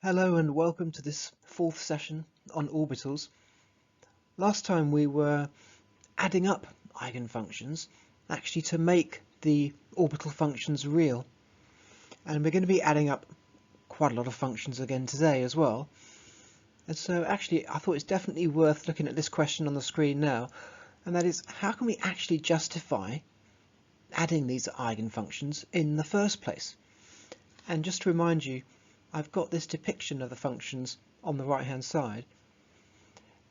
Hello and welcome to this fourth session on orbitals. Last time we were adding up eigenfunctions actually to make the orbital functions real, and we're going to be adding up quite a lot of functions again today as well. And so actually I thought it's definitely worth looking at this question on the screen now, and that is, how can we actually justify adding these eigenfunctions in the first place? And just to remind you, I've got this depiction of the functions on the right hand side,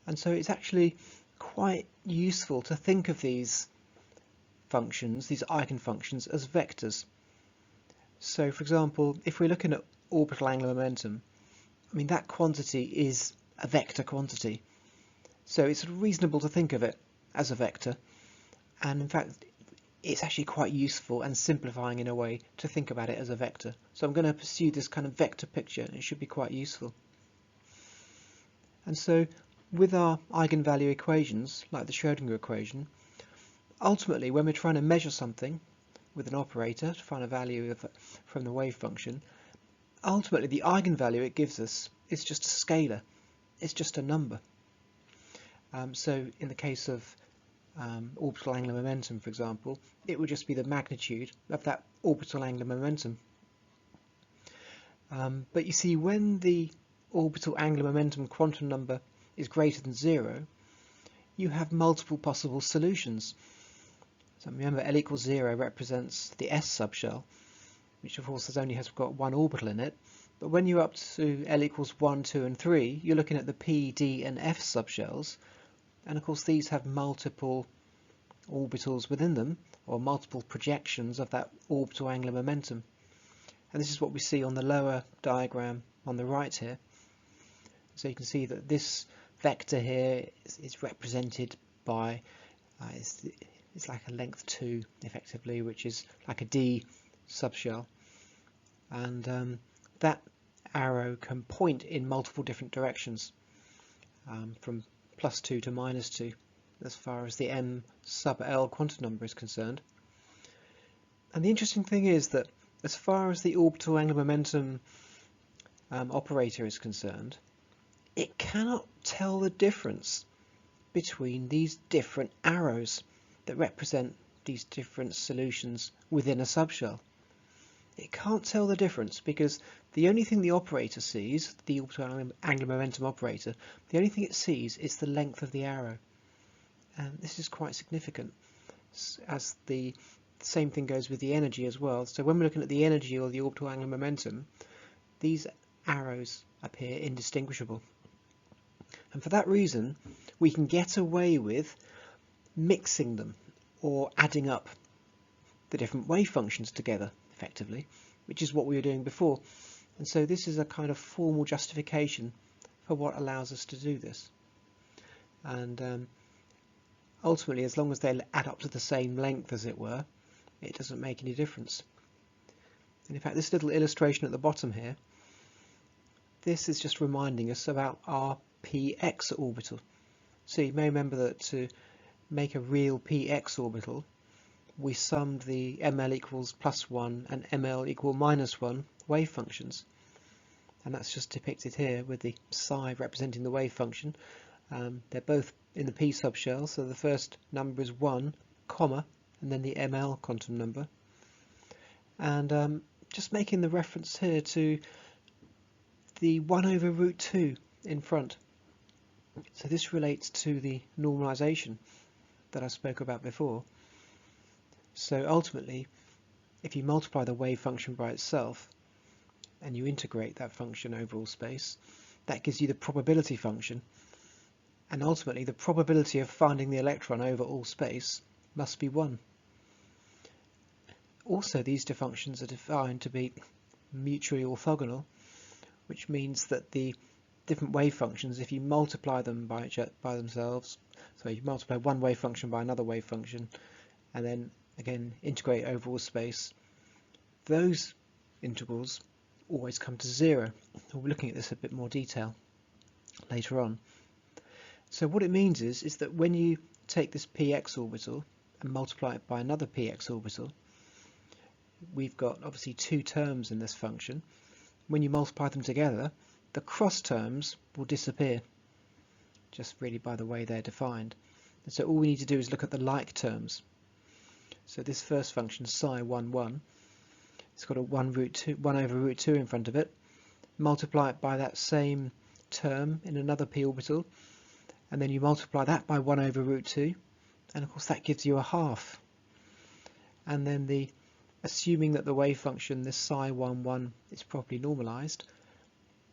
and so it's actually quite useful to think of these functions, these eigenfunctions, as vectors. So for example, if we're looking at orbital angular momentum, I mean that quantity is a vector quantity, so it's reasonable to think of it as a vector, and in fact it's actually quite useful and simplifying in a way to think about it as a vector. So I'm going to pursue this kind of vector picture, and it should be quite useful. And so with our eigenvalue equations, like the Schrödinger equation, ultimately when we're trying to measure something with an operator to find a value from the wave function, ultimately the eigenvalue it gives us is just a scalar, it's just a number. So in the case of orbital angular momentum, for example, it would just be the magnitude of that orbital angular momentum. But you see, when the orbital angular momentum quantum number is greater than 0, you have multiple possible solutions. So remember, L equals 0 represents the S subshell, which of course has got one orbital in it. But when you're up to L equals 1, 2 and 3, you're looking at the P, D and F subshells. And of course these have multiple orbitals within them, or multiple projections of that orbital angular momentum. And this is what we see on the lower diagram on the right here. So you can see that this vector here is represented by, it's like a length 2 effectively, which is like a D subshell. And that arrow can point in multiple different directions, from +2 to -2, as far as the m sub L quantum number is concerned. And the interesting thing is that as far as the orbital angular momentum operator is concerned, it cannot tell the difference between these different arrows that represent these different solutions within a subshell. It can't tell the difference because the only thing the operator sees, the orbital angular momentum operator, the only thing it sees is the length of the arrow. And this is quite significant, as the same thing goes with the energy as well. So when we're looking at the energy or the orbital angular momentum, these arrows appear indistinguishable. And for that reason, we can get away with mixing them or adding up the different wave functions together effectively, which is what we were doing before. And so this is a kind of formal justification for what allows us to do this. And ultimately, as long as they add up to the same length, as it were, it doesn't make any difference. And in fact, this little illustration at the bottom here, this is just reminding us about our px orbital. So you may remember that to make a real px orbital, we summed the ml equals +1 and ml equal -1 wave functions. And that's just depicted here with the psi representing the wave function. They're both in the p subshell, so the first number is 1, comma, and then the ml quantum number. And just making the reference here to the 1/√2 in front. So this relates to the normalization that I spoke about before. So ultimately, if you multiply the wave function by itself and you integrate that function over all space, that gives you the probability function. And ultimately, the probability of finding the electron over all space must be 1. Also, these two functions are defined to be mutually orthogonal, which means that the different wave functions, if you multiply them by themselves, so you multiply one wave function by another wave function, and then again integrate over all space, those integrals always come to 0. We'll be looking at this in a bit more detail later on. So what it means is that when you take this px orbital and multiply it by another px orbital, we've got obviously two terms in this function. When you multiply them together, the cross terms will disappear, just really by the way they're defined. And so all we need to do is look at the like terms. So this first function, psi11, it's got a 1 over root 2 in front of it. Multiply it by that same term in another p orbital, and then you multiply that by 1 over root 2, and of course that gives you a half. And then assuming that the wave function, this psi11, is properly normalized,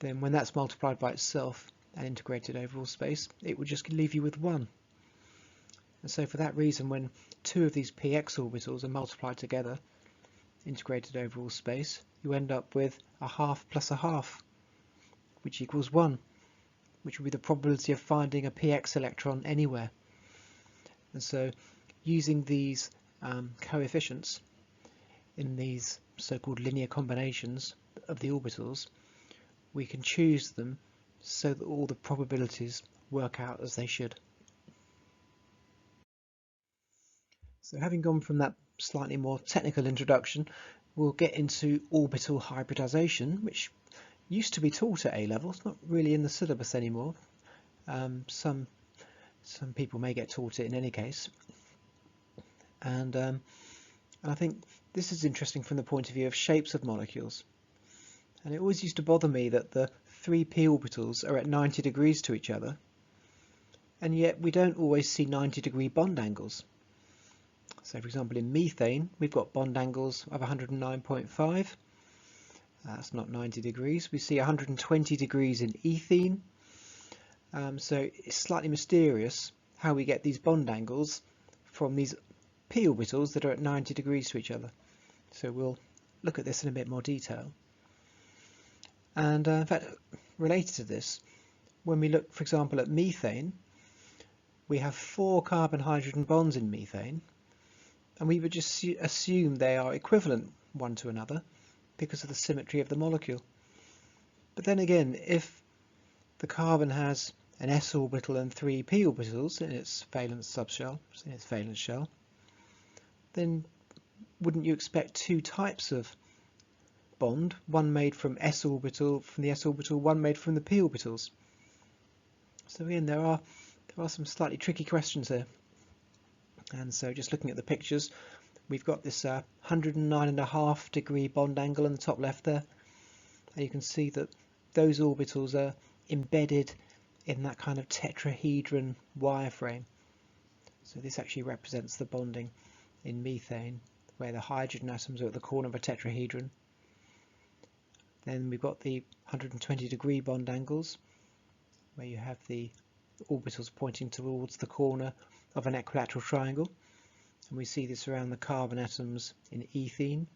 then when that's multiplied by itself and integrated over all space, it would just leave you with 1. And so for that reason, when two of these px orbitals are multiplied together, integrated over all space, you end up with a half plus a half, which equals 1, which will be the probability of finding a px electron anywhere. And so using these coefficients in these so-called linear combinations of the orbitals, we can choose them so that all the probabilities work out as they should. So having gone from that slightly more technical introduction, we'll get into orbital hybridisation, which used to be taught at A level. It's not really in the syllabus anymore. Some people may get taught it in any case. And I think this is interesting from the point of view of shapes of molecules. And it always used to bother me that the three p orbitals are at 90 degrees to each other, and yet we don't always see 90-degree bond angles. So for example, in methane, we've got bond angles of 109.5. That's not 90 degrees. We see 120 degrees in ethene. So it's slightly mysterious how we get these bond angles from these p orbitals that are at 90 degrees to each other. So we'll look at this in a bit more detail. And in fact, related to this, when we look, for example, at methane, we have 4 carbon-hydrogen bonds in methane, and we would just assume they are equivalent one to another because of the symmetry of the molecule. But then again, if the carbon has an s orbital and 3 p orbitals in its valence subshell, in its valence shell, then wouldn't you expect two types of bond, one made from the s orbital, one made from the p orbitals? So again, there are some slightly tricky questions here. And so just looking at the pictures, we've got this 109.5 degree bond angle in the top left there, and you can see that those orbitals are embedded in that kind of tetrahedron wireframe. So this actually represents the bonding in methane, where the hydrogen atoms are at the corner of a tetrahedron. Then we've got the 120 degree bond angles, where you have the orbitals pointing towards the corner of an equilateral triangle, and we see this around the carbon atoms in ethene.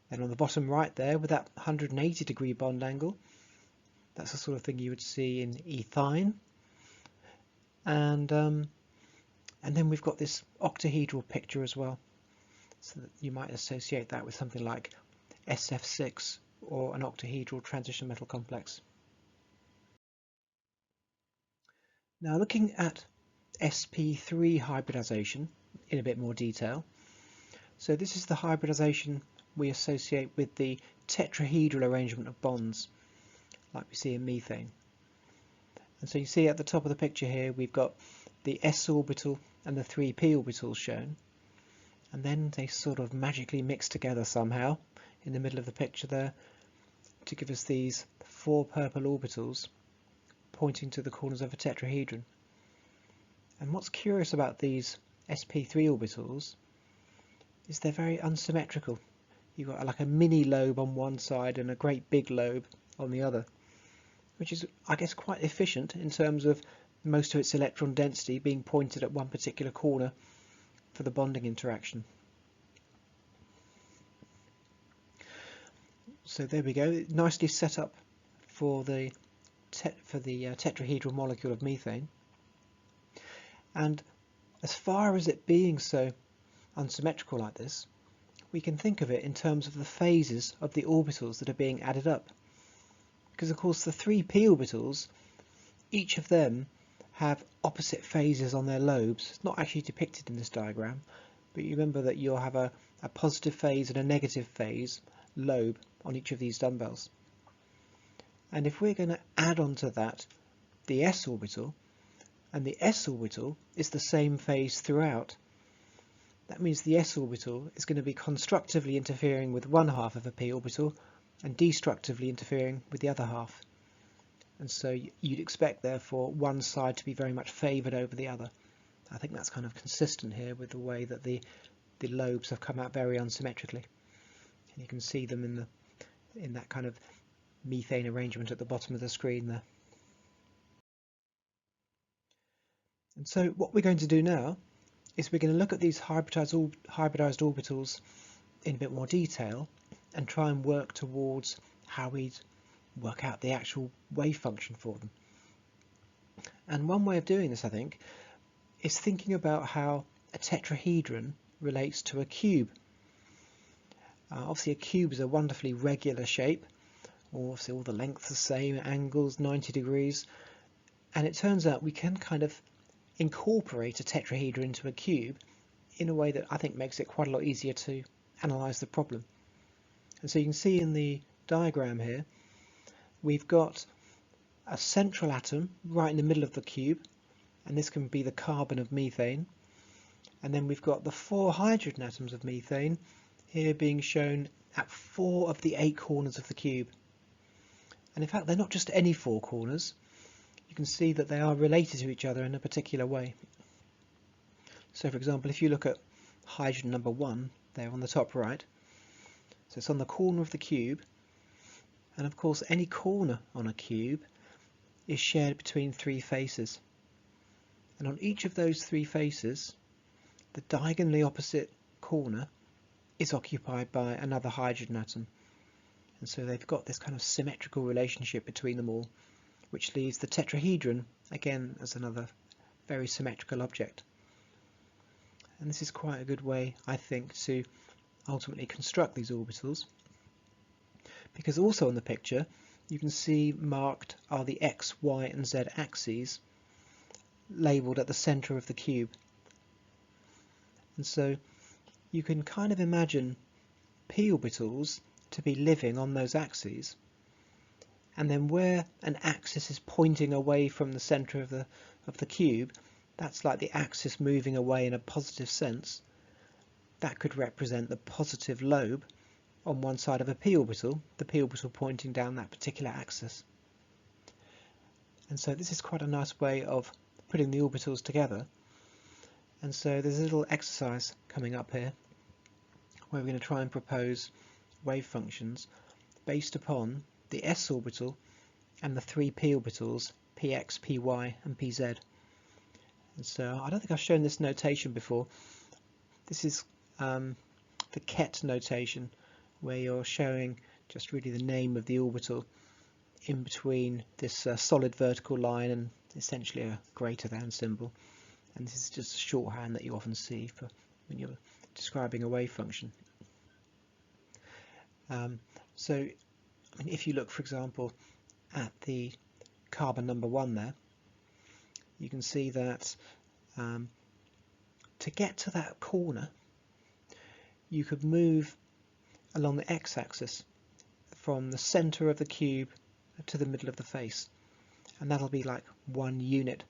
Then on the bottom right there, with that 180 degree bond angle, that's the sort of thing you would see in ethyne. And then we've got this octahedral picture as well, so that you might associate that with something like SF6 or an octahedral transition metal complex. Now looking at sp3 hybridisation in a bit more detail. So this is the hybridisation we associate with the tetrahedral arrangement of bonds like we see in methane. And so you see at the top of the picture here we've got the s orbital and the 3p orbitals shown, and then they sort of magically mix together somehow in the middle of the picture there to give us these 4 purple orbitals pointing to the corners of a tetrahedron. And what's curious about these sp3 orbitals is they're very unsymmetrical. You've got like a mini lobe on one side and a great big lobe on the other, which is, I guess, quite efficient in terms of most of its electron density being pointed at one particular corner for the bonding interaction. So there we go, nicely set up for the tetrahedral molecule of methane. And as far as it being so unsymmetrical like this, we can think of it in terms of the phases of the orbitals that are being added up. Because of course the 3p orbitals, each of them have opposite phases on their lobes. It's not actually depicted in this diagram, but you remember that you'll have a positive phase and a negative phase lobe on each of these dumbbells. And if we're going to add on to that the s orbital, and the s orbital is the same phase throughout, that means the s orbital is going to be constructively interfering with one half of a p orbital and destructively interfering with the other half. And so you'd expect, therefore, one side to be very much favoured over the other. I think that's kind of consistent here with the way that the lobes have come out very unsymmetrically. And you can see them in that kind of methane arrangement at the bottom of the screen there. And so what we're going to do now is we're going to look at these hybridized orbitals in a bit more detail and try and work towards how we'd work out the actual wave function for them. And one way of doing this, I think, is thinking about how a tetrahedron relates to a cube. Obviously a cube is a wonderfully regular shape, obviously all the lengths the same, angles 90 degrees, and it turns out we can kind of incorporate a tetrahedron into a cube in a way that I think makes it quite a lot easier to analyse the problem. And so you can see in the diagram here, we've got a central atom right in the middle of the cube, and this can be the carbon of methane. And then we've got the 4 hydrogen atoms of methane here being shown at 4 of the 8 corners of the cube. And in fact, they're not just any 4 corners. You can see that they are related to each other in a particular way. So for example, if you look at hydrogen number 1 there on the top right, so it's on the corner of the cube, and of course any corner on a cube is shared between 3 faces, and on each of those 3 faces the diagonally opposite corner is occupied by another hydrogen atom, and so they've got this kind of symmetrical relationship between them all, which leaves the tetrahedron again as another very symmetrical object. And this is quite a good way, I think, to ultimately construct these orbitals, because also on the picture you can see marked are the x, y and z axes labelled at the centre of the cube. And so you can kind of imagine p orbitals to be living on those axes, and then where an axis is pointing away from the centre of the cube, that's like the axis moving away in a positive sense. That could represent the positive lobe on one side of a p orbital, the p orbital pointing down that particular axis. And so this is quite a nice way of putting the orbitals together. And so there's a little exercise coming up here where we're going to try and propose wave functions based upon the s orbital and the 3 p orbitals px, py and pz. And so I don't think I've shown this notation before. This is the ket notation, where you're showing just really the name of the orbital in between this solid vertical line and essentially a greater than symbol. And this is just a shorthand that you often see for when you're describing a wave function. So I mean, if you look, for example, at the carbon number 1 there, you can see that to get to that corner you could move along the x-axis from the centre of the cube to the middle of the face, and that'll be like 1 unit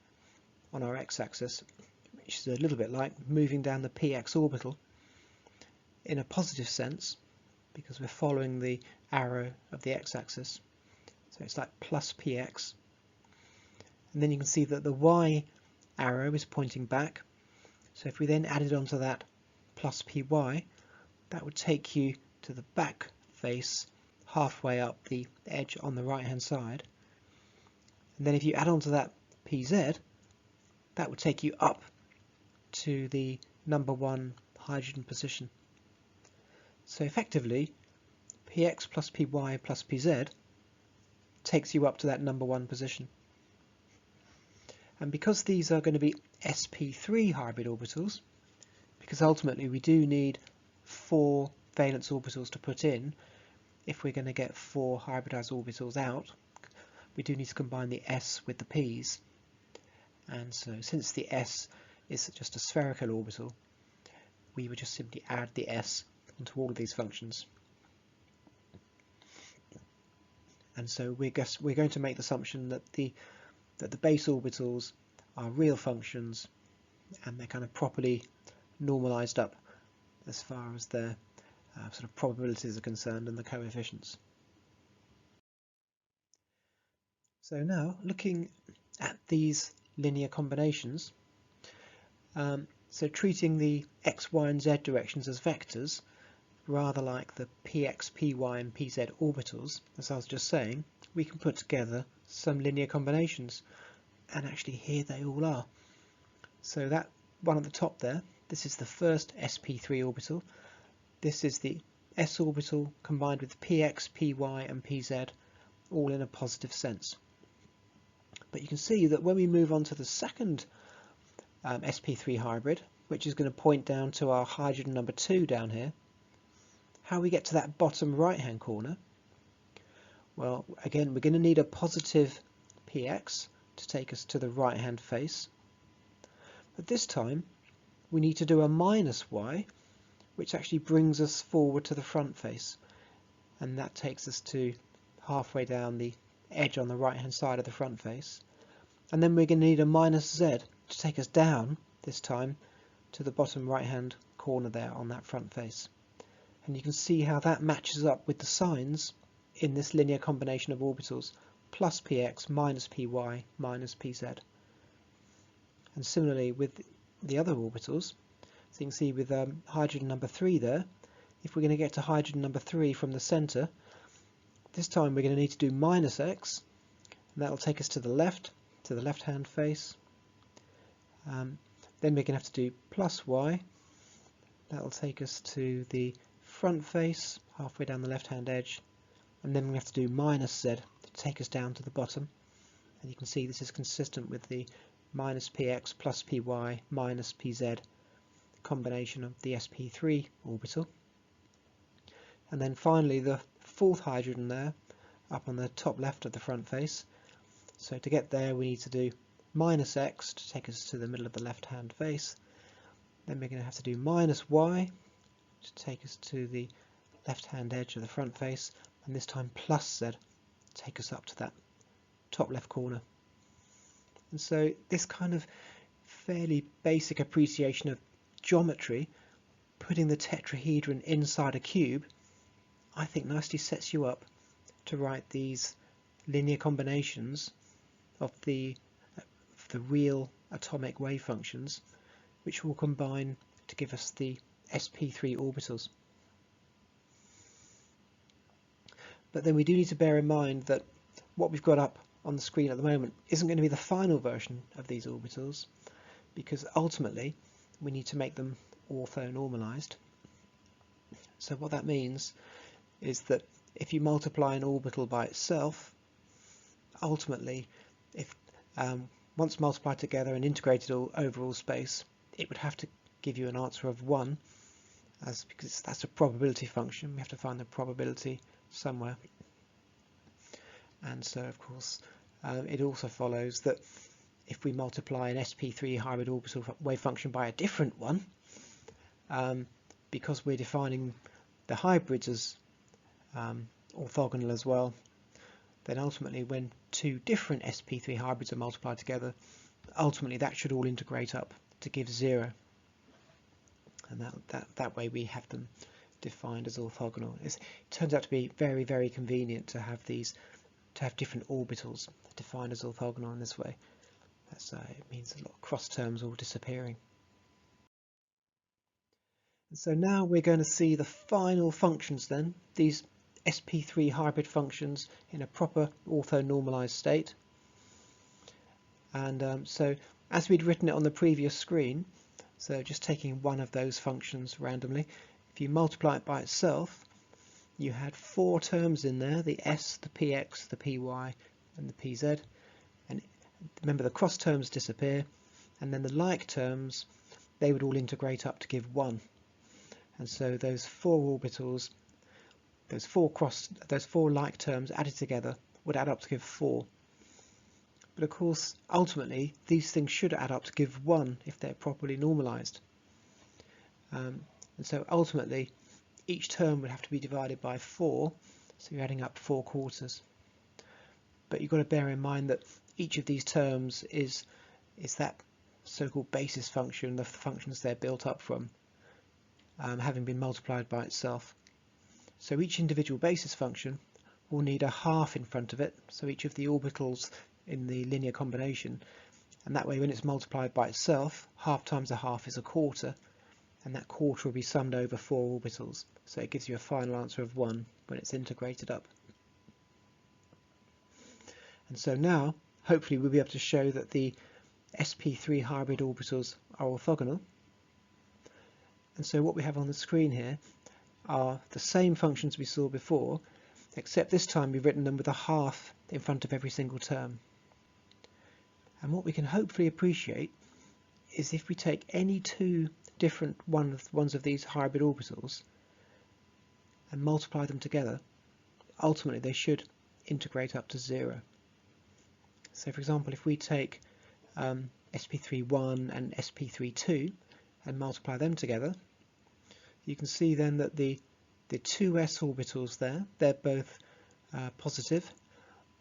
on our x-axis, which is a little bit like moving down the px orbital in a positive sense, because we're following the arrow of the x-axis, so it's like plus px. And then you can see that the y arrow is pointing back, so if we then added onto that plus py, that would take you to the back face halfway up the edge on the right hand side. And then if you add on to that pz, that would take you up to the number 1 hydrogen position. So effectively px plus py plus pz takes you up to that number 1 position. And because these are going to be sp3 hybrid orbitals, because ultimately we do need 4 valence orbitals to put in, if we're going to get 4 hybridized orbitals out, we do need to combine the s with the p's. And so since the s is just a spherical orbital, we would just simply add the s onto all of these functions. and so we're going to make the assumption that the base orbitals are real functions, and they're kind of properly normalized up as far as their sort of probabilities are concerned and the coefficients. So now, looking at these linear combinations, so treating the x, y and z directions as vectors, rather like the px, py and pz orbitals, as I was just saying, we can put together some linear combinations, and actually here they all are. So that one at the top there, this is the first sp3 orbital, this is the s orbital combined with px, py and pz, all in a positive sense. But you can see that when we move on to the second sp3 hybrid, which is going to point down to our hydrogen number 2 down here, how we get to that bottom right hand corner, well, again, we're going to need a positive px to take us to the right hand face, but this time we need to do a minus y, which actually brings us forward to the front face, and that takes us to halfway down the edge on the right hand side of the front face. And then we're going to need a minus z to take us down, this time, to the bottom right hand corner there on that front face. And you can see how that matches up with the signs in this linear combination of orbitals, plus px minus py minus pz. And similarly with the other orbitals, so you can see with hydrogen number 3 there, if we're going to get to hydrogen number 3 from the centre, this time we're going to need to do minus x, and that will take us to the left hand face. Then we're going to have to do plus y, that will take us to the front face, halfway down the left hand edge, and then we have to do minus z to take us down to the bottom. And you can see this is consistent with the minus px plus py minus pz combination of the sp3 orbital. And then finally the fourth hydrogen there, up on the top left of the front face. So to get there we need to do minus x to take us to the middle of the left hand face. Then we're going to have to do minus y to take us to the left hand edge of the front face, and this time plus z to take us up to that top left corner. And so this kind of fairly basic appreciation of geometry, putting the tetrahedron inside a cube, I think nicely sets you up to write these linear combinations of the real atomic wave functions, which will combine to give us the sp3 orbitals. But then we do need to bear in mind that what we've got up on the screen at the moment isn't going to be the final version of these orbitals, because ultimately we need to make them orthonormalised. So what that means is that if you multiply an orbital by itself, ultimately, if once multiplied together and integrated over all space, it would have to give you an answer of 1, because that's a probability function. We have to find the probability somewhere. And so, of course, it also follows that if we multiply an sp3 hybrid orbital wave function by a different one, because we're defining the hybrids as orthogonal as well, then ultimately when two different sp3 hybrids are multiplied together, ultimately that should all integrate up to give 0. And that way we have them defined as orthogonal. It turns out to be very, very convenient to have different orbitals defined as orthogonal in this way. It means a lot of cross terms all disappearing. And so now we're going to see the final functions then, these sp3 hybrid functions in a proper orthonormalised state. And so as we'd written it on the previous screen, so just taking one of those functions randomly, if you multiply it by itself, you had 4 terms in there, the s, the px, the py and the pz. And remember, the cross terms disappear, and then the like terms, they would all integrate up to give 1. And so those 4 orbitals, those four like terms added together would add up to give 4. But of course, ultimately, these things should add up to give 1 if they're properly normalised. And so ultimately, each term would have to be divided by 4, so you're adding up 4 quarters. but you've got to bear in mind that each of these terms is that so-called basis function, the functions they're built up from, having been multiplied by itself. So each individual basis function will need a half in front of it, so each of the orbitals in the linear combination, and that way when it's multiplied by itself, half times a half is a quarter, and that quarter will be summed over 4 orbitals, so it gives you a final answer of 1 when it's integrated up. And so now, hopefully we'll be able to show that the sp3 hybrid orbitals are orthogonal. And so what we have on the screen here are the same functions we saw before, except this time we've written them with a half in front of every single term. And what we can hopefully appreciate is if we take any two different ones of these hybrid orbitals and multiply them together, ultimately they should integrate up to 0. So for example, if we take sp3-1 and sp3-2 and multiply them together, you can see then that the 2s orbitals there, they're both positive,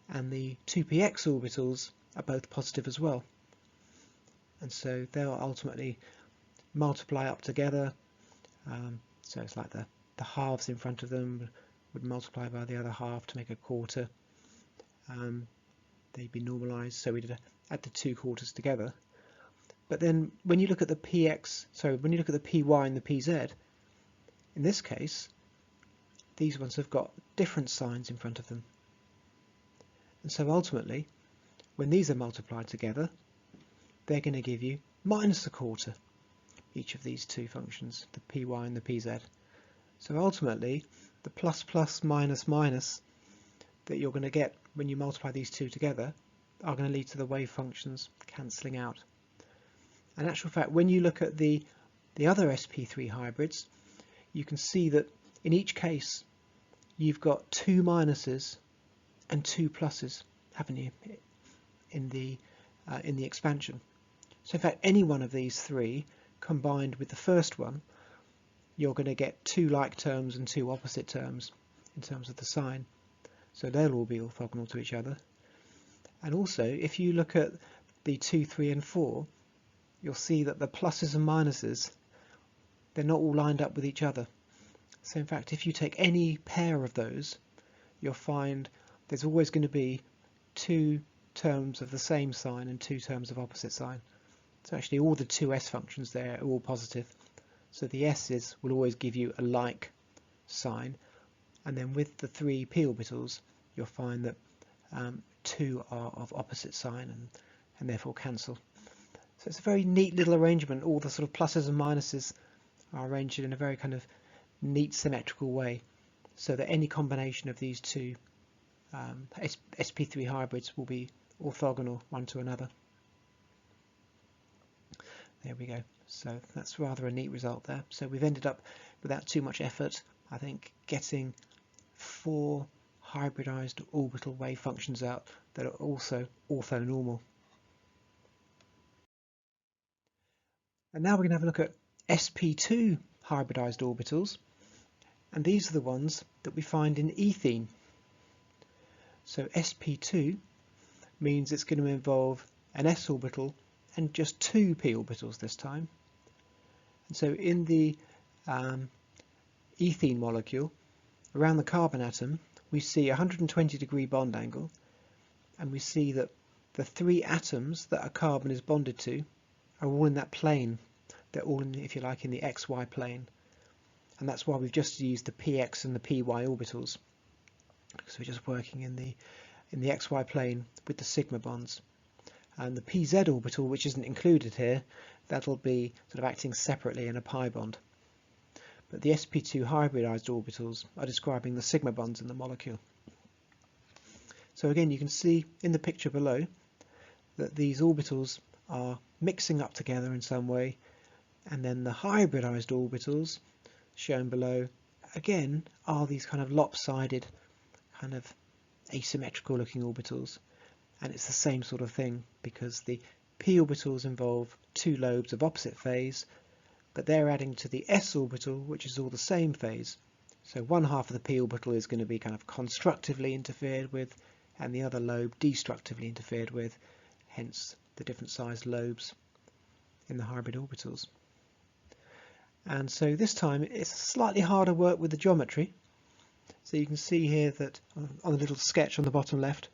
and the 2px orbitals are both positive as well. And so they'll ultimately multiply up together, so it's like the halves in front of them would multiply by the other half to make a quarter. They'd be normalised, so we'd add the 2 quarters together. But then when you look at the when you look at the py and the pz, in this case, these ones have got different signs in front of them. And so ultimately, when these are multiplied together, they're going to give you minus a quarter, each of these two functions, the py and the pz. So ultimately, the plus plus minus minus that you're going to get when you multiply these two together are going to lead to the wave functions cancelling out. In actual fact, when you look at the other sp3 hybrids, you can see that in each case you've got 2 minuses and 2 pluses, haven't you, in the expansion. So in fact, any one of these three combined with the first one, you're going to get 2 like terms and 2 opposite terms in terms of the sign. So they'll all be orthogonal to each other. And also, if you look at the 2, 3 and 4, you'll see that the pluses and minuses, they're not all lined up with each other. So in fact, if you take any pair of those, you'll find there's always going to be 2 terms of the same sign and 2 terms of opposite sign. So actually all the 2s functions there are all positive. So the s's will always give you a like sign, and then with the 3 p orbitals you'll find that 2 are of opposite sign and therefore cancel. So it's a very neat little arrangement. All the sort of pluses and minuses are arranged in a very kind of neat symmetrical way, so that any combination of these two sp3 hybrids will be orthogonal one to another. There we go. So that's rather a neat result there. So we've ended up, without too much effort, I think, getting 4 hybridized orbital wave functions out that are also orthonormal. And now we're going to have a look at sp2 hybridized orbitals, and these are the ones that we find in ethene. So sp2 means it's going to involve an s orbital and just 2 p orbitals this time. And so in the ethene molecule, around the carbon atom, we see a 120-degree bond angle, and we see that the 3 atoms that a carbon is bonded to are all in that plane. They're all in, if you like, in the xy plane, and that's why we've just used the px and the py orbitals. So we're just working in the xy plane with the sigma bonds. And the pz orbital, which isn't included here, that'll be sort of acting separately in a pi bond. But the sp2 hybridized orbitals are describing the sigma bonds in the molecule. So again, you can see in the picture below that these orbitals are mixing up together in some way, and then the hybridized orbitals shown below again are these kind of lopsided, kind of asymmetrical looking orbitals. And it's the same sort of thing, because the p orbitals involve 2 lobes of opposite phase, but they're adding to the s orbital, which is all the same phase. So one half of the p orbital is going to be kind of constructively interfered with, and the other lobe destructively interfered with, hence the different sized lobes in the hybrid orbitals. And so this time it's slightly harder work with the geometry. So you can see here that on the little sketch on the bottom left,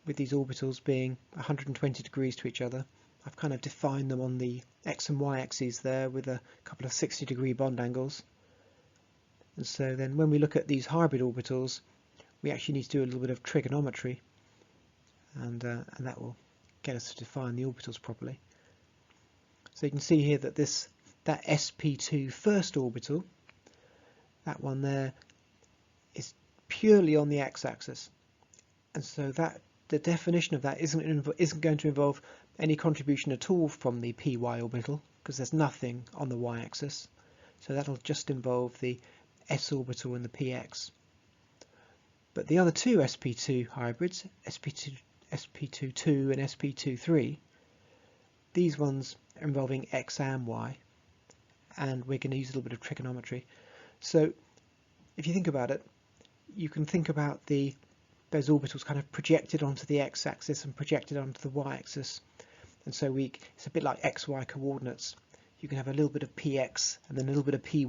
with these orbitals being 120 degrees to each other, I've kind of defined them on the x and y axes there with a couple of 60-degree bond angles. And so then when we look at these hybrid orbitals, we actually need to do a little bit of trigonometry, and that will get us to define the orbitals properly. So you can see here that that sp2 first orbital, that one there, is purely on the x-axis, and so that the definition of that isn't going to involve any contribution at all from the py orbital, because there's nothing on the y-axis. So that'll just involve the s orbital and the px. But the other two sp2 hybrids, sp22 and sp23, these ones are involving x and y, and we're going to use a little bit of trigonometry. So if you think about it, you can think about those orbitals kind of projected onto the x-axis and projected onto the y-axis, and so it's a bit like xy coordinates. You can have a little bit of px and then a little bit of py,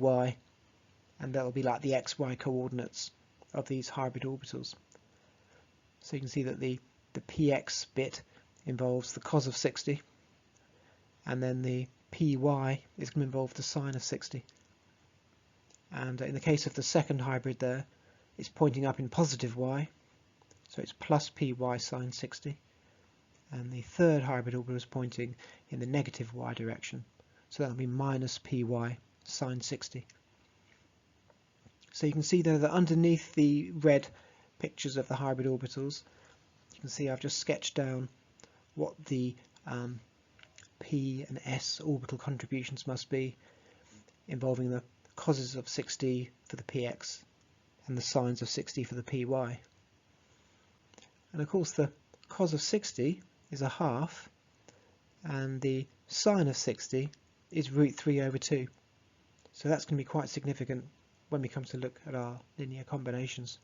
and that'll be like the xy coordinates of these hybrid orbitals. So you can see that the px bit involves the cos of 60, and then the py is going to involve the sine of 60. And in the case of the second hybrid there, it's pointing up in positive y, so it's plus py sine 60. And the third hybrid orbital is pointing in the negative y direction, so that'll be minus py sine 60. So you can see there that underneath the red pictures of the hybrid orbitals, you can see I've just sketched down what the p and s orbital contributions must be, involving the coses of 60 for the px and the sines of 60 for the py. And of course the cos of 60 is a half, and the sine of 60 is root 3 over 2. So that's going to be quite significant when we come to look at our linear combinations.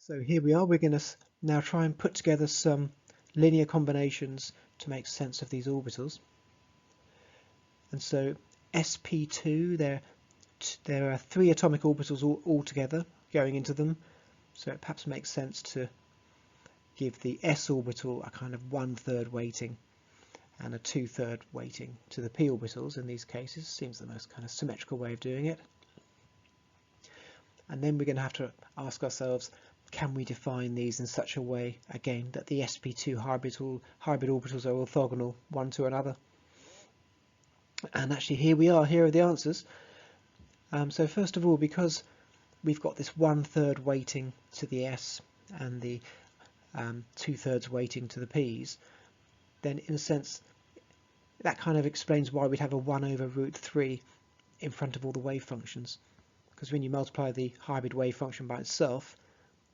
So here we are, we're going to now try and put together some linear combinations to make sense of these orbitals. And so sp2, there are 3 atomic orbitals all together going into them, so it perhaps makes sense to give the s orbital a kind of 1/3 weighting and a 2/3 weighting to the p orbitals in these cases. Seems the most kind of symmetrical way of doing it. And then we're going to have to ask ourselves, can we define these in such a way, again, that the sp2 hybrid orbitals are orthogonal one to another? And actually here we are, here are the answers. So first of all, because we've got this 1/3 weighting to the s and the 2/3 weighting to the p's, then in a sense that kind of explains why we'd have a 1 over root 3 in front of all the wave functions, because when you multiply the hybrid wave function by itself,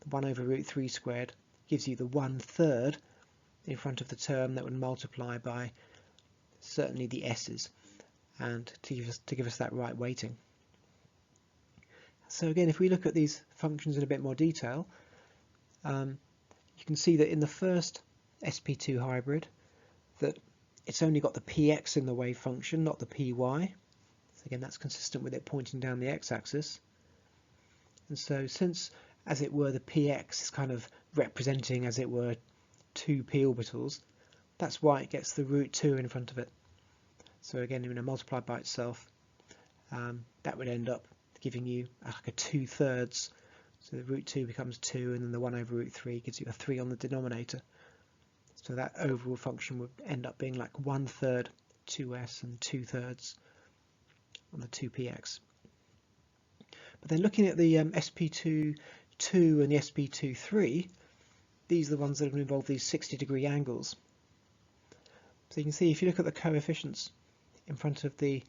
the 1 over root 3 squared gives you the 1/3 in front of the term that would multiply by certainly the s's, and to give us that right weighting. So again, if we look at these functions in a bit more detail, you can see that in the first sp2 hybrid that it's only got the px in the wave function, not the py. So again, that's consistent with it pointing down the x-axis. And so since, as it were, the px is kind of representing, as it were, 2 p orbitals, that's why it gets the root 2 in front of it. So again, multiplied by itself, that would end up giving you like a 2/3. So the root 2 becomes 2, and then the 1 over root 3 gives you a 3 on the denominator. So that overall function would end up being like 1/3 2s and 2/3 on the 2px. But then looking at the sp2 and the sp23, these are the ones that are going to involve these 60-degree angles. So you can see if you look at the coefficients in front of the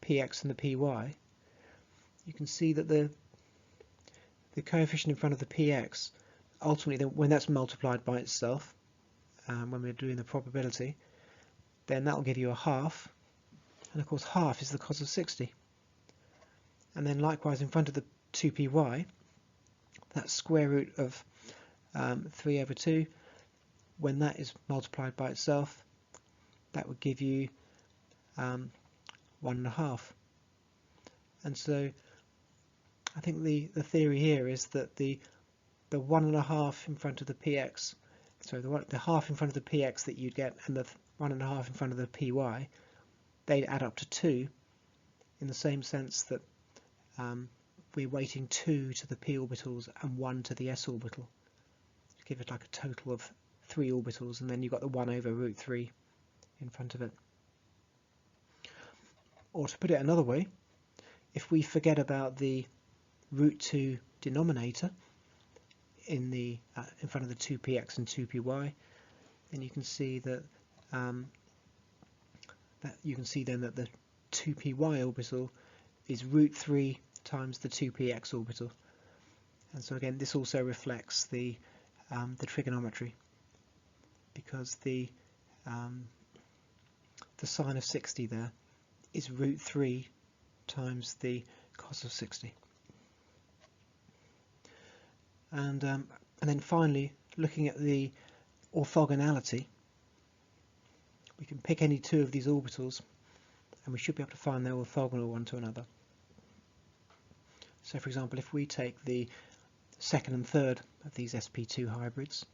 px and the py, you can see that the coefficient in front of the px, ultimately when that's multiplied by itself, when we're doing the probability, then that will give you a half, and of course half is the cos of 60. And then likewise in front of the 2py, that square root of 3 over 2, when that is multiplied by itself, that would give you 1.5. And so I think the theory here is that the 1.5 in front of the px, so the half in front of the px that you'd get and the 1.5 in front of the py, they'd add up to 2, in the same sense that we're weighting 2 to the p orbitals and 1 to the s orbital. Give it like a total of 3 orbitals, and then you've got the 1 over root 3 in front of it. Or to put it another way, if we forget about the root 2 denominator in the in front of the 2px and 2py, then you can see that that the 2py orbital is root 3 times the 2px orbital. And so again, this also reflects the trigonometry, because the sine of 60 there is root 3 times the cos of 60. And then finally, looking at the orthogonality, we can pick any two of these orbitals and we should be able to find they're orthogonal one to another. So for example, if we take the second and third of these sp2 hybrids,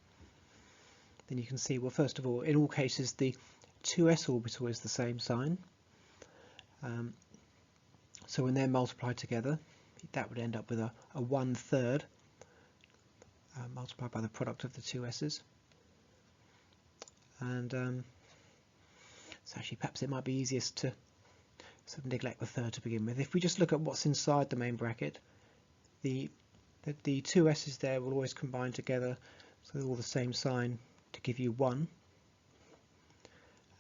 then you can see, well, first of all, in all cases the 2s orbital is the same sign. So when they're multiplied together, that would end up with a 1/3 multiplied by the product of the two s's. And so actually perhaps it might be easiest to sort of neglect the third to begin with. If we just look at what's inside the main bracket, the two s's there will always combine together, so they're all the same sign, to give you 1.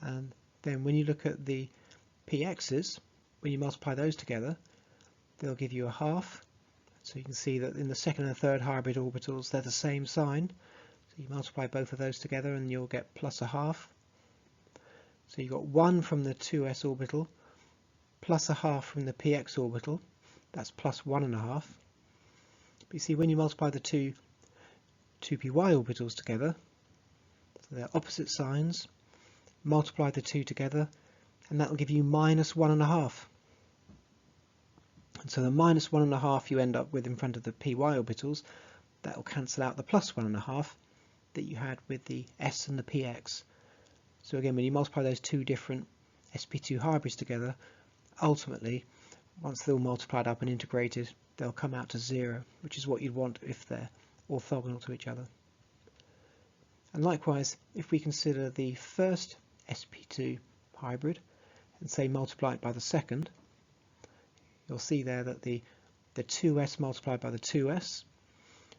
And then when you look at the px's, when you multiply those together, they'll give you a half. So you can see that in the second and third hybrid orbitals, they're the same sign. So you multiply both of those together and you'll get plus a half. So you've got 1 from the 2s orbital, plus a half from the px orbital. That's plus 1.5. But you see, when you multiply the two py orbitals together, so they're opposite signs, multiply the two together, and that will give you minus 1.5. And so the minus 1.5 you end up with in front of the py orbitals, that will cancel out the plus 1.5 that you had with the s and the px. So again, when you multiply those two different sp2 hybrids together, ultimately, once they're all multiplied up and integrated, they'll come out to 0, which is what you'd want if they're orthogonal to each other. And likewise, if we consider the first sp2 hybrid and say multiply it by the second, you'll see there that the 2s multiplied by the 2s,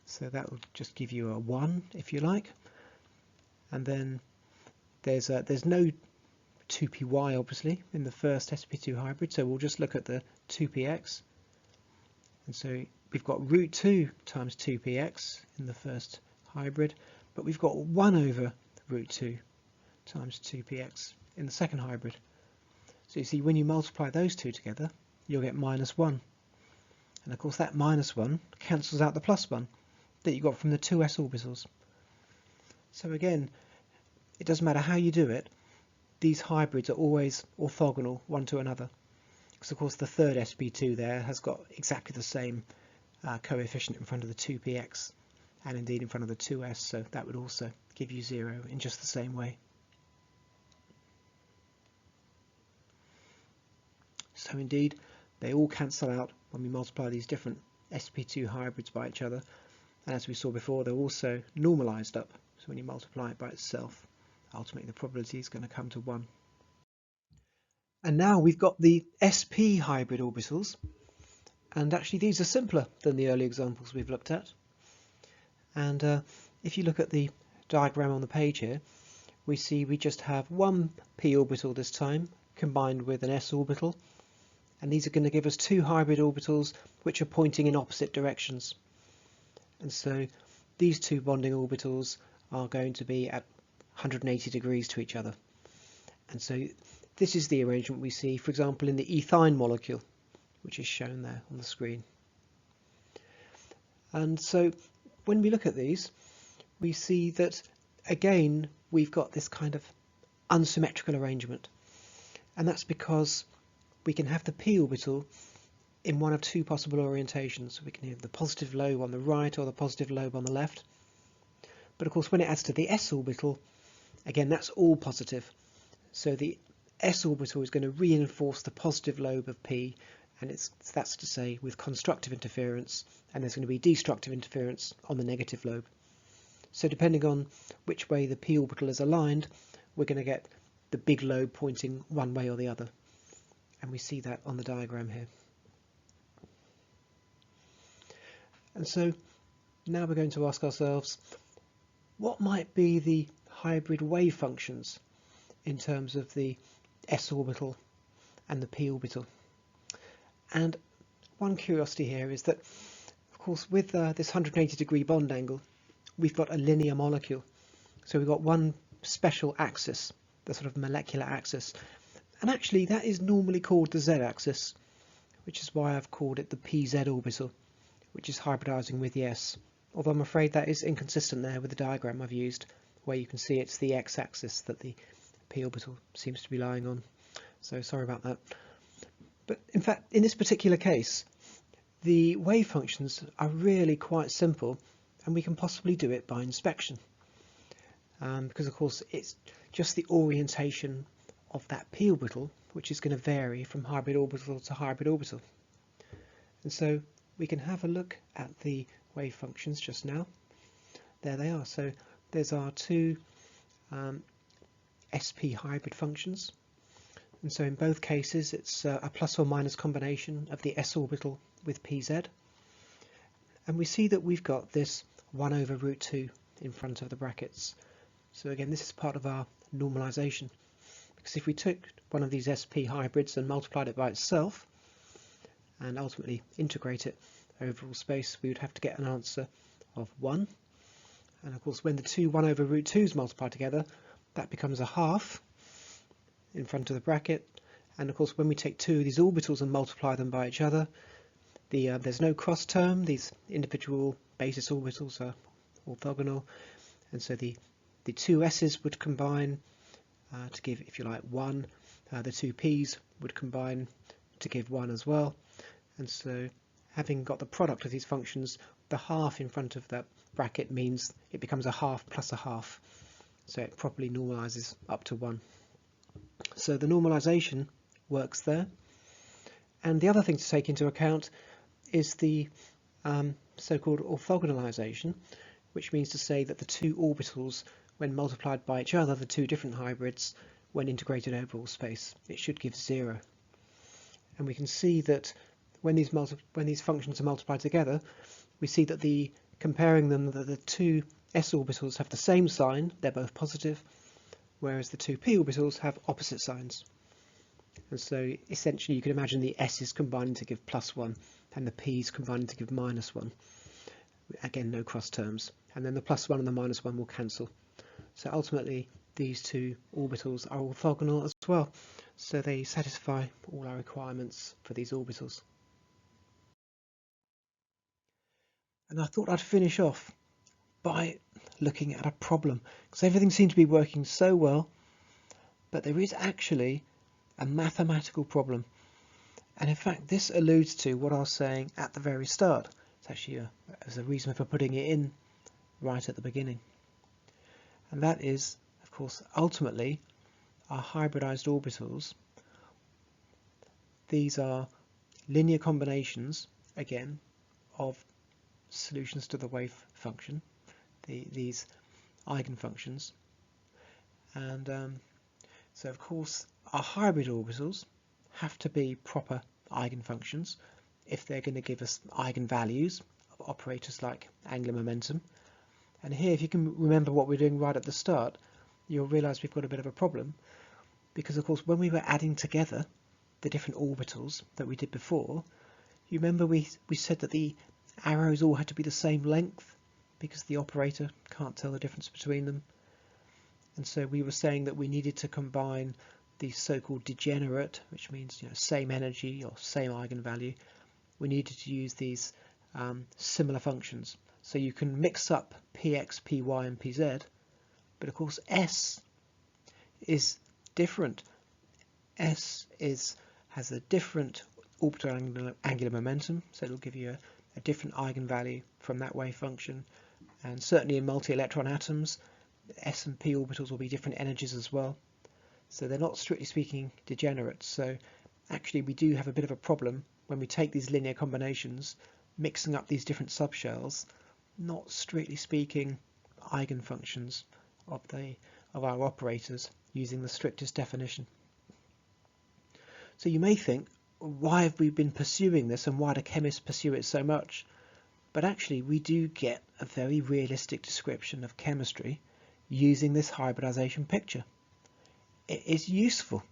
so that will just give you a 1 if you like. And then there's no 2py obviously in the first sp2 hybrid, so we'll just look at the 2px. And so we've got root 2 times 2px in the first hybrid, but we've got 1 over root 2 times 2px in the second hybrid. So you see, when you multiply those two together, you'll get minus 1. And of course that minus 1 cancels out the plus 1 that you got from the 2s orbitals. So again, it doesn't matter how you do it, these hybrids are always orthogonal one to another. Because of course the third sp2 there has got exactly the same coefficient in front of the 2px and indeed in front of the 2s, so that would also give you 0 in just the same way. So indeed, they all cancel out when we multiply these different sp2 hybrids by each other, and as we saw before, they're also normalised up, so when you multiply it by itself, ultimately the probability is going to come to 1. And now we've got the sp hybrid orbitals, and actually these are simpler than the early examples we've looked at. And if you look at the diagram on the page here, we see we just have one p orbital this time combined with an s orbital, and these are going to give us two hybrid orbitals which are pointing in opposite directions. And so these two bonding orbitals are going to be at 180 degrees to each other. And so this is the arrangement we see, for example, in the ethine molecule, which is shown there on the screen. And so when we look at these, we see that again we've got this kind of unsymmetrical arrangement, and that's because we can have the p orbital in one of two possible orientations. We can have the positive lobe on the right or the positive lobe on the left. But of course when it adds to the s orbital, again that's all positive. So the s orbital is going to reinforce the positive lobe of p, and that's to say with constructive interference, and there's going to be destructive interference on the negative lobe. So depending on which way the p orbital is aligned, we're going to get the big lobe pointing one way or the other. And we see that on the diagram here. And so now we're going to ask ourselves, what might be the hybrid wave functions in terms of the s orbital and the p orbital? And one curiosity here is that, of course, with this 180-degree bond angle, we've got a linear molecule. So we've got one special axis, the sort of molecular axis. And actually that is normally called the z-axis, which is why I've called it the pz orbital, which is hybridizing with the s. Although I'm afraid that is inconsistent there with the diagram I've used, where you can see it's the x-axis that the p orbital seems to be lying on. So sorry about that. But in fact, in this particular case, the wave functions are really quite simple, and we can possibly do it by inspection. Because of course it's just the orientation of that p orbital which is going to vary from hybrid orbital to hybrid orbital. And so we can have a look at the wave functions just now. There they are. So there's our two sp hybrid functions, and so in both cases it's a plus or minus combination of the s orbital with pz, and we see that we've got this 1 over root 2 in front of the brackets. So again, this is part of our normalization, because if we took one of these sp hybrids and multiplied it by itself and ultimately integrate it over all space, we would have to get an answer of 1. And of course when the two 1 over root 2's multiply together, that becomes a half in front of the bracket. And of course when we take two of these orbitals and multiply them by each other, there's no cross term. These individual basis orbitals are orthogonal, and so the two s's would combine to give, if you like, 1. The two p's would combine to give 1 as well. And so having got the product of these functions, the half in front of that bracket means it becomes a half plus a half. So it properly normalizes up to 1. So the normalization works there. And the other thing to take into account is the so-called orthogonalization, which means to say that the two orbitals, when multiplied by each other, the two different hybrids, when integrated over all space, it should give 0. And we can see that when these functions are multiplied together, we see that comparing them, the two s orbitals have the same sign, they're both positive, whereas the two p orbitals have opposite signs. And so essentially you can imagine the s's combining to give +1 and the p's combining to give -1. Again, no cross terms. And then the +1 and the -1 will cancel. So ultimately these two orbitals are orthogonal as well. So they satisfy all our requirements for these orbitals. And I thought I'd finish off by looking at a problem, because everything seems to be working so well, but there is actually a mathematical problem. And in fact this alludes to what I was saying at the very start. It's actually there's a reason for putting it in right at the beginning. And that is, of course, ultimately our hybridized orbitals. These are linear combinations, again, of solutions to the wave function, these eigenfunctions. And so of course our hybrid orbitals have to be proper eigenfunctions if they're going to give us eigenvalues of operators like angular momentum. And here, if you can remember what we're doing right at the start, you'll realise we've got a bit of a problem, because of course when we were adding together the different orbitals that we did before, you remember we said that the arrows all had to be the same length because the operator can't tell the difference between them. And so we were saying that we needed to combine the so-called degenerate, which means same energy or same eigenvalue. We needed to use these similar functions. So you can mix up px, py and pz, but of course S is different. S has a different orbital angular momentum, so it'll give you a different eigenvalue from that wave function. And certainly in multi-electron atoms, S and p orbitals will be different energies as well. So they're not, strictly speaking, degenerate. So actually we do have a bit of a problem when we take these linear combinations, mixing up these different subshells, not strictly speaking eigenfunctions of our operators using the strictest definition. So you may think, why have we been pursuing this and why do chemists pursue it so much? But actually we do get a very realistic description of chemistry using this hybridisation picture. It is useful.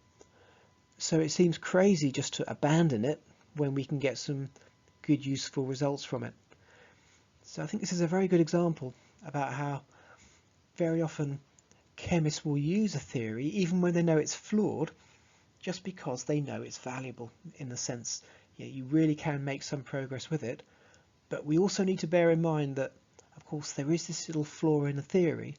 So it seems crazy just to abandon it when we can get some good useful results from it. So I think this is a very good example about how very often chemists will use a theory even when they know it's flawed, just because they know it's valuable, in the sense you really can make some progress with it. But we also need to bear in mind that, of course, there is this little flaw in the theory,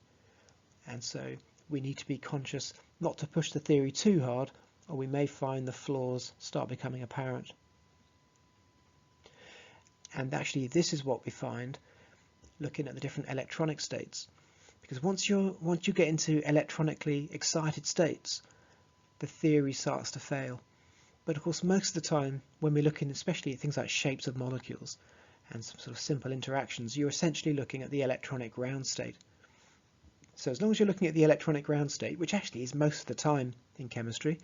and so we need to be conscious not to push the theory too hard, or we may find the flaws start becoming apparent. And actually this is what we find looking at the different electronic states, because once you get into electronically excited states, the theory starts to fail. But of course most of the time when we're looking especially at things like shapes of molecules and some sort of simple interactions, you're essentially looking at the electronic ground state. So as long as you're looking at the electronic ground state, which actually is most of the time in chemistry,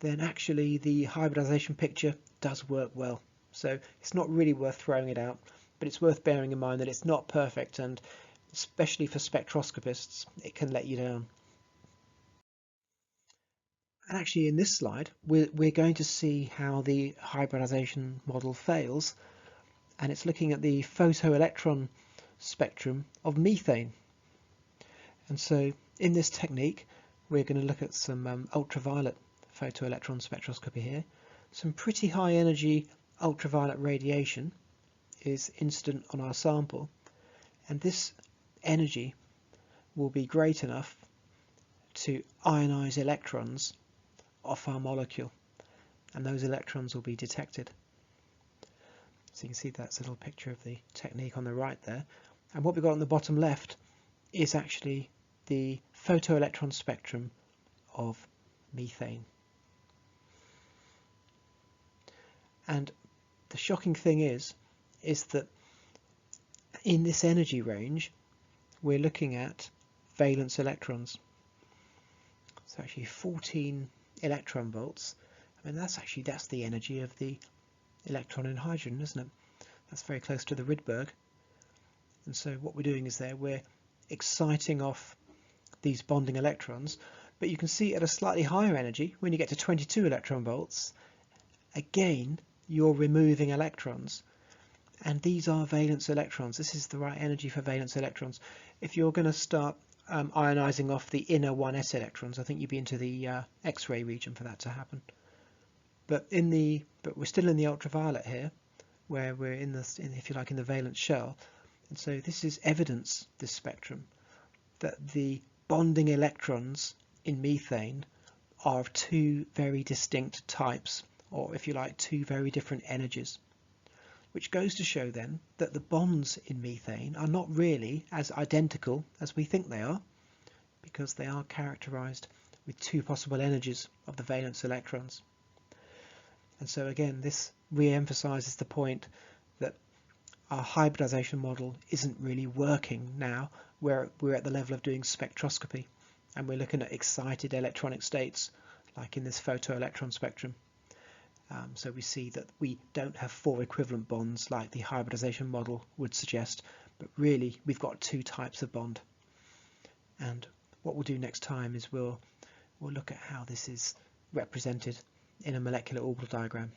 then actually the hybridisation picture does work well. So it's not really worth throwing it out, but it's worth bearing in mind that it's not perfect, and especially for spectroscopists it can let you down. And actually in this slide we're going to see how the hybridisation model fails, and it's looking at the photoelectron spectrum of methane. And so in this technique we're going to look at some ultraviolet photoelectron spectroscopy here. Some pretty high energy ultraviolet radiation is incident on our sample, and this energy will be great enough to ionize electrons off our molecule, and those electrons will be detected. So you can see that's a little picture of the technique on the right there, and what we've got on the bottom left is actually the photoelectron spectrum of methane. And the shocking thing is that in this energy range we're looking at valence electrons. So actually 14 electron volts. I mean that's the energy of the electron in hydrogen, isn't it? That's very close to the Rydberg. And so what we're doing is we're exciting off these bonding electrons, but you can see at a slightly higher energy, when you get to 22 electron volts, again you're removing electrons, and these are valence electrons. This is the right energy for valence electrons. If you're going to start ionizing off the inner 1s electrons, I think you'd be into the X-ray region for that to happen. But we're still in the ultraviolet here, where we're if you like, in the valence shell. And so this is evidence, this spectrum, that the bonding electrons in methane are of two very distinct types, or if you like, two very different energies, which goes to show then that the bonds in methane are not really as identical as we think they are, because they are characterized with two possible energies of the valence electrons. And so again, this re-emphasizes the point that our hybridisation model isn't really working now, where we're at the level of doing spectroscopy and we're looking at excited electronic states like in this photoelectron spectrum. So we see that we don't have four equivalent bonds like the hybridisation model would suggest, but really we've got two types of bond. And what we'll do next time is we'll look at how this is represented in a molecular orbital diagram.